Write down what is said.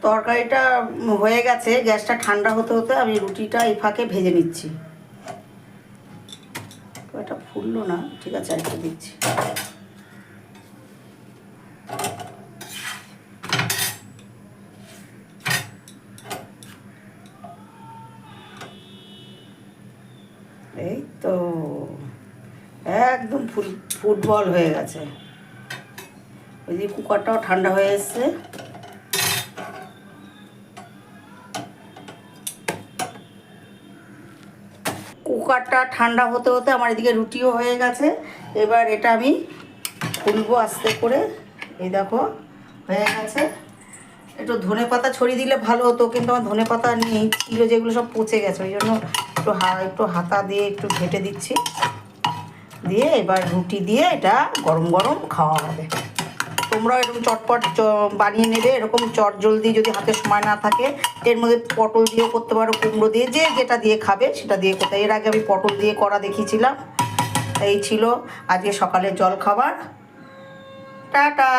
তরকারিটা হয়ে গেছে, গ্যাসটা ঠান্ডা হতে হতে আমি রুটিটা এই ফাঁকে ভেজে নিচ্ছি। এটা ফুললো না, ঠিক আছে, আরেকটু দিচ্ছি। এই তো একদম ফুটবল হয়ে গেছে। ওই যে কুকারটাও ঠান্ডা হয়ে এসছে। কুকারটা ঠান্ডা হতে হতে আমার এদিকে রুটিও হয়ে গেছে। এবার এটা আমি খুলবো আস্তে করে। এই দেখো হয়ে গেছে। একটু ধনে পাতা ছড়িয়ে দিলে ভালো হতো, কিন্তু আমার ধনে পাতা নেই, ছিল যেগুলো সব পচে গেছে, ওই জন্য একটু হাতা দিয়ে একটু ঘেটে দিচ্ছি। দিয়ে এবার রুটি দিয়ে এটা গরম গরম খাওয়া হবে। তোমরাও এরকম চটপট বানিয়ে নেবে। এরকম চট জলদি যদি হাতে সময় না থাকে, এর মধ্যে পটল দিয়েও করতে পারো, কুমড়ো দিয়ে, যে যেটা দিয়ে খাবে সেটা দিয়ে করতে। এর আগে আমি পটল দিয়ে করা দেখিয়েছিলাম। এই ছিল আজকে সকালের জল খাবার। টাটা।